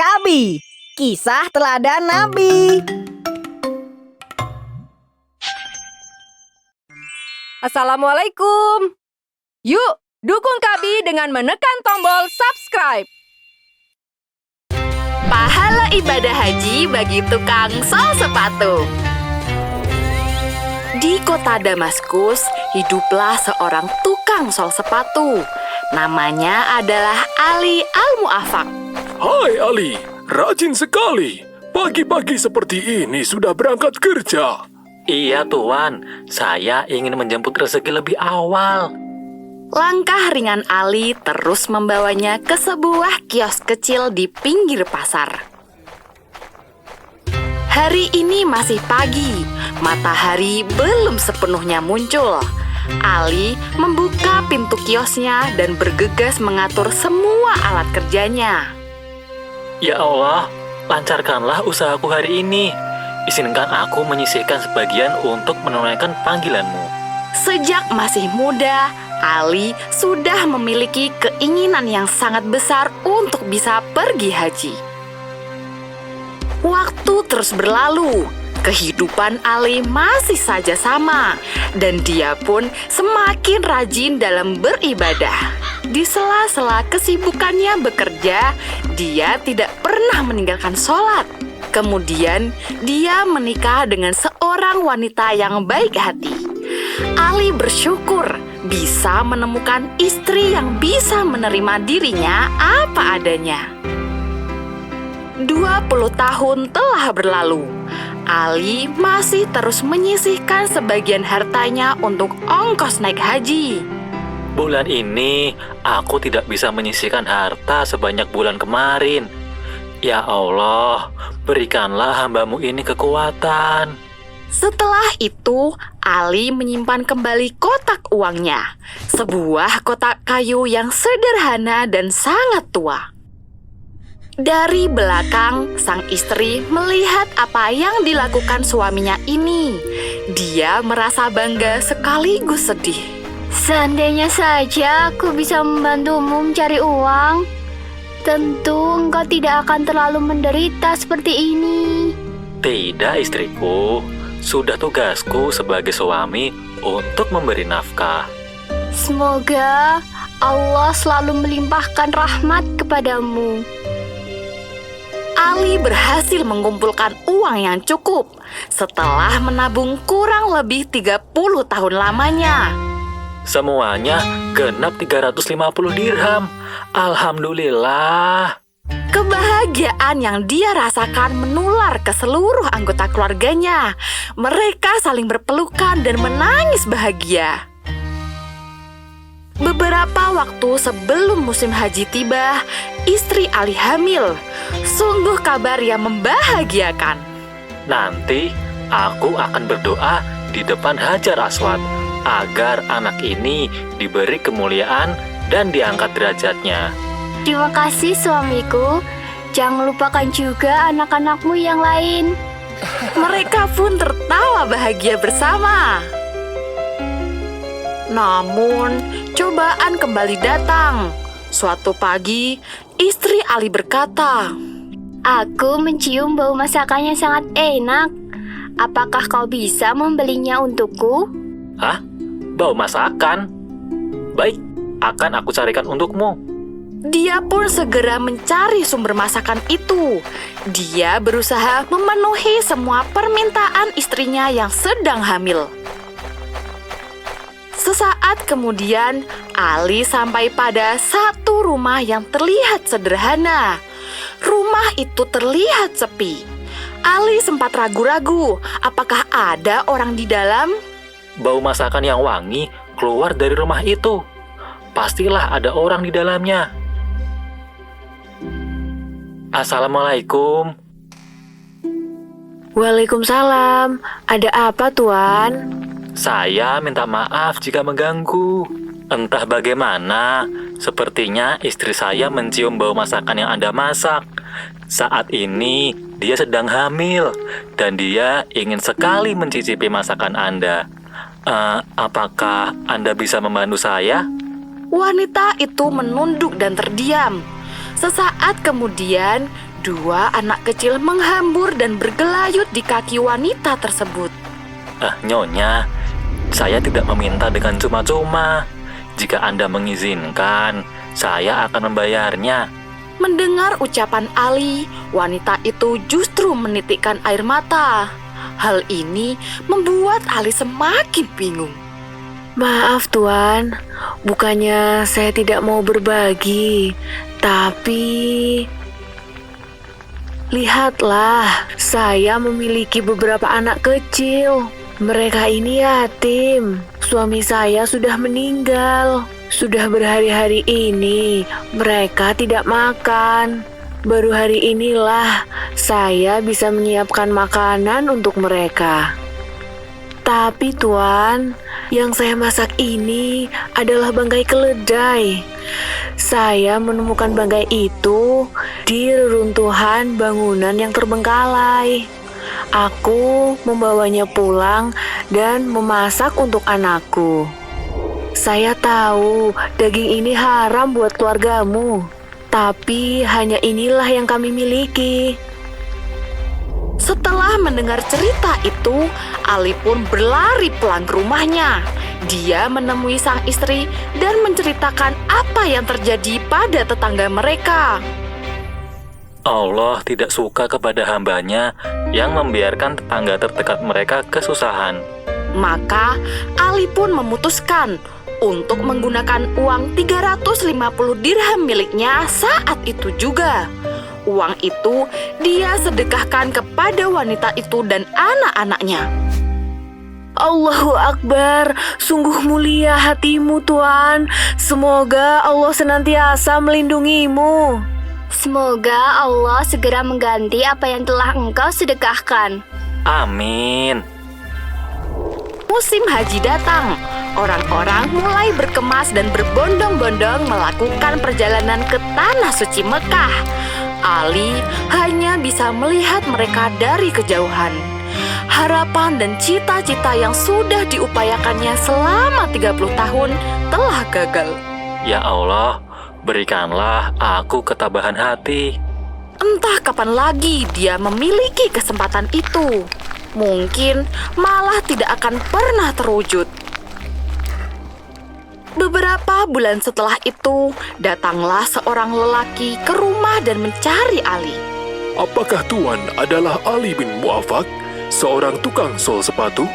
Kabi, kisah teladan Nabi. Assalamualaikum. Yuk, dukung Kabi dengan menekan tombol subscribe. Pahala ibadah haji bagi tukang sol sepatu. Di kota Damaskus, hiduplah seorang tukang sol sepatu. Namanya adalah Ali Al-Mu'afak. Hai Ali, rajin sekali. Pagi-pagi seperti ini sudah berangkat kerja. Iya Tuan, saya ingin menjemput rezeki lebih awal. Langkah ringan Ali terus membawanya ke sebuah kios kecil di pinggir pasar. Hari ini masih pagi, matahari belum sepenuhnya muncul. Ali membuka pintu kiosnya dan bergegas mengatur semua alat kerjanya. Ya Allah, lancarkanlah usahaku hari ini. Izinkan aku menyisihkan sebagian untuk menunaikan panggilanmu. Sejak masih muda, Ali sudah memiliki keinginan yang sangat besar untuk bisa pergi haji. Waktu terus berlalu, kehidupan Ali masih saja sama, dan dia pun semakin rajin dalam beribadah. Di sela-sela kesibukannya bekerja, dia tidak pernah meninggalkan sholat. Kemudian, dia menikah dengan seorang wanita yang baik hati. Ali bersyukur bisa menemukan istri yang bisa menerima dirinya apa adanya. 20 tahun telah berlalu. Ali masih terus menyisihkan sebagian hartanya untuk ongkos naik haji. Bulan ini, aku tidak bisa menyisihkan harta sebanyak bulan kemarin. Ya Allah, berikanlah hamba-Mu ini kekuatan. Setelah itu, Ali menyimpan kembali kotak uangnya. Sebuah kotak kayu yang sederhana dan sangat tua. Dari belakang, sang istri melihat apa yang dilakukan suaminya ini. Dia merasa bangga sekaligus sedih. Seandainya saja aku bisa membantumu mencari uang, tentu engkau tidak akan terlalu menderita seperti ini. Tidak istriku, sudah tugasku sebagai suami untuk memberi nafkah. Semoga Allah selalu melimpahkan rahmat kepadamu. Ali berhasil mengumpulkan uang yang cukup setelah menabung kurang lebih 30 tahun lamanya. Semuanya genap 350 dirham. Alhamdulillah. Kebahagiaan yang dia rasakan menular ke seluruh anggota keluarganya. Mereka saling berpelukan dan menangis bahagia. Beberapa waktu sebelum musim haji tiba, istri Ali hamil. Sungguh kabar yang membahagiakan. Nanti aku akan berdoa di depan Hajar Aswad agar anak ini diberi kemuliaan dan diangkat derajatnya. Terima kasih suamiku. Jangan lupakan juga anak-anakmu yang lain. Mereka pun tertawa bahagia bersama. Namun, cobaan kembali datang. Suatu pagi, istri Ali berkata, Aku mencium bau masakannya sangat enak. Apakah kau bisa membelinya untukku? Hah? Bau masakan? Baik, akan aku carikan untukmu. Dia pun segera mencari sumber masakan itu. Dia berusaha memenuhi semua permintaan istrinya yang sedang hamil. Sesaat kemudian, Ali sampai pada satu rumah yang terlihat sederhana. Rumah itu terlihat sepi. Ali sempat ragu-ragu, apakah ada orang di dalam? Bau masakan yang wangi keluar dari rumah itu. Pastilah ada orang di dalamnya. Assalamualaikum. Waalaikumsalam. Ada apa, Tuan? Saya minta maaf jika mengganggu. Entah bagaimana, sepertinya istri saya mencium bau masakan yang Anda masak. Saat ini dia sedang hamil dan dia ingin sekali mencicipi masakan Anda. Apakah Anda bisa membantu saya? Wanita itu menunduk dan terdiam. Sesaat kemudian, Kedua anak kecil menghambur dan bergelayut di kaki wanita tersebut. Nyonya, saya tidak meminta dengan cuma-cuma. Jika Anda mengizinkan, saya akan membayarnya. Mendengar ucapan Ali, wanita itu justru menitikkan air mata. Hal ini membuat Ali semakin bingung. Maaf Tuan, bukannya saya tidak mau berbagi, tapi... Lihatlah, saya memiliki beberapa anak kecil. Mereka ini yatim. Suami saya sudah meninggal. Sudah berhari-hari ini mereka tidak makan. Baru hari inilah saya bisa menyiapkan makanan untuk mereka. Tapi Tuan, yang saya masak ini adalah bangkai keledai. Saya menemukan bangkai itu di reruntuhan bangunan yang terbengkalai. Aku membawanya pulang dan memasak untuk anakku. Saya tahu daging ini haram buat keluargamu, tapi hanya inilah yang kami miliki. Setelah mendengar cerita itu, Ali pun berlari pulang ke rumahnya. Dia menemui sang istri dan menceritakan apa yang terjadi pada tetangga mereka. Allah tidak suka kepada hambanya yang membiarkan tetangga terdekat mereka kesusahan. Maka Ali pun memutuskan untuk menggunakan uang 350 dirham miliknya saat itu juga. Uang itu dia sedekahkan kepada wanita itu dan anak-anaknya. Allahu Akbar, sungguh mulia hatimu Tuan. Semoga Allah senantiasa melindungimu. Semoga Allah segera mengganti apa yang telah engkau sedekahkan. Amin. Musim haji datang. Orang-orang mulai berkemas dan berbondong-bondong melakukan perjalanan ke Tanah Suci Mekah. Ali hanya bisa melihat mereka dari kejauhan. Harapan dan cita-cita yang sudah diupayakannya selama 30 tahun telah gagal. Ya Allah, berikanlah aku ketabahan hati. Entah kapan lagi dia memiliki kesempatan itu. Mungkin malah tidak akan pernah terwujud. Beberapa bulan setelah itu, datanglah seorang lelaki ke rumah dan mencari Ali. Apakah Tuan adalah Ali bin Mu'afak, seorang tukang sol sepatu?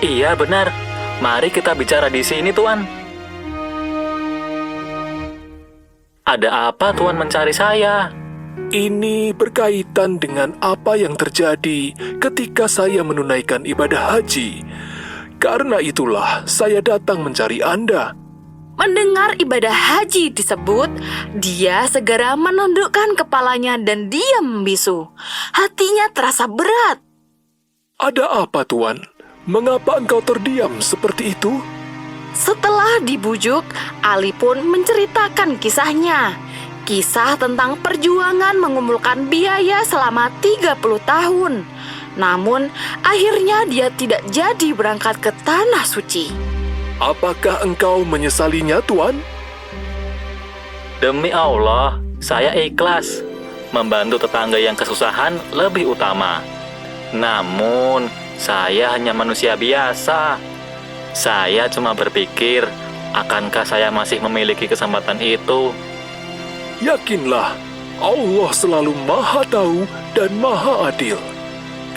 Iya benar. Mari kita bicara di sini, Tuan. Ada apa Tuan mencari saya? Ini berkaitan dengan apa yang terjadi ketika saya menunaikan ibadah haji. Karena itulah saya datang mencari Anda. Mendengar ibadah haji disebut, dia segera menundukkan kepalanya dan diam membisu. Hatinya terasa berat. Ada apa, Tuan? Mengapa engkau terdiam seperti itu? Setelah dibujuk, Ali pun menceritakan kisahnya. Kisah tentang perjuangan mengumpulkan biaya selama 30 tahun. Namun, akhirnya dia tidak jadi berangkat ke Tanah Suci. Apakah engkau menyesalinya, Tuan? Demi Allah, saya ikhlas. Membantu tetangga yang kesusahan lebih utama. Namun, saya hanya manusia biasa. Saya cuma berpikir, akankah saya masih memiliki kesempatan itu? Yakinlah, Allah selalu Maha Tahu dan Maha Adil.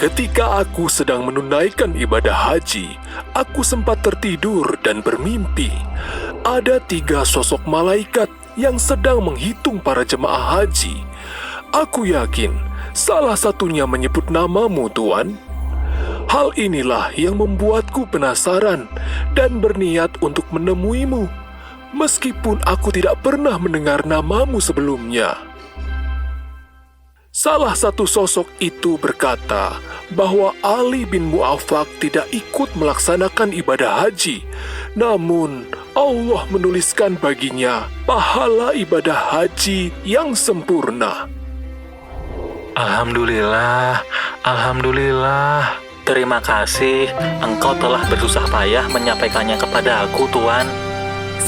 Ketika aku sedang menunaikan ibadah haji, aku sempat tertidur dan bermimpi. Ada 3 sosok malaikat yang sedang menghitung para jemaah haji. Aku yakin salah satunya menyebut namamu, Tuan. Hal inilah yang membuatku penasaran dan berniat untuk menemuimu, meskipun aku tidak pernah mendengar namamu sebelumnya. Salah satu sosok itu berkata bahwa Ali bin Mu'afak tidak ikut melaksanakan ibadah haji. Namun, Allah menuliskan baginya pahala ibadah haji yang sempurna. Alhamdulillah, Alhamdulillah. Terima kasih, engkau telah bersusah payah menyampaikannya kepada aku, Tuan.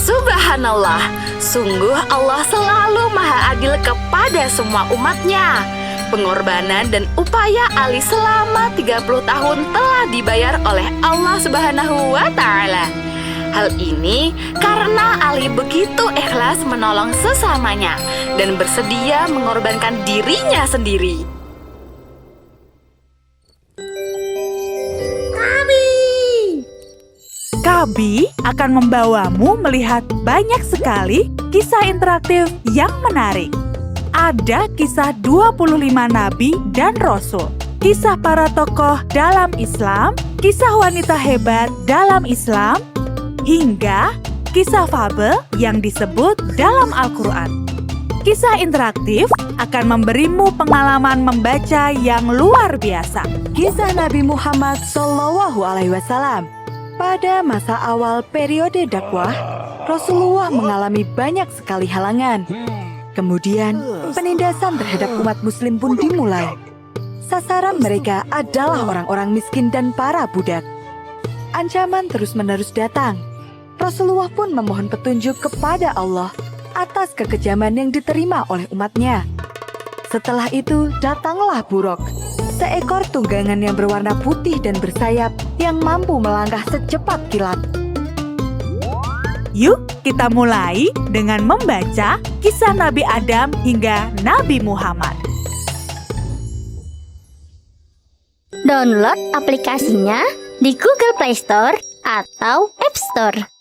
Subhanallah, sungguh Allah selalu maha adil kepada semua umatnya. Pengorbanan dan upaya Ali selama 30 tahun telah dibayar oleh Allah Subhanahu wa Ta'ala. Hal ini karena Ali begitu ikhlas menolong sesamanya dan bersedia mengorbankan dirinya sendiri. Kabi akan membawamu melihat banyak sekali kisah interaktif yang menarik. Ada kisah 25 nabi dan rasul, kisah para tokoh dalam Islam, kisah wanita hebat dalam Islam, hingga kisah fabel yang disebut dalam Al-Quran. Kisah interaktif akan memberimu pengalaman membaca yang luar biasa. Kisah Nabi Muhammad SAW. Pada masa awal periode dakwah, Rasulullah mengalami banyak sekali halangan. Kemudian, penindasan terhadap umat muslim pun dimulai. Sasaran mereka adalah orang-orang miskin dan para budak. Ancaman terus-menerus datang. Rasulullah pun memohon petunjuk kepada Allah atas kekejaman yang diterima oleh umatnya. Setelah itu, datanglah buruk, seekor tunggangan yang berwarna putih dan bersayap yang mampu melangkah secepat kilat. Yuk, kita mulai dengan membaca kisah Nabi Adam hingga Nabi Muhammad. Download aplikasinya di Google Play Store atau App Store.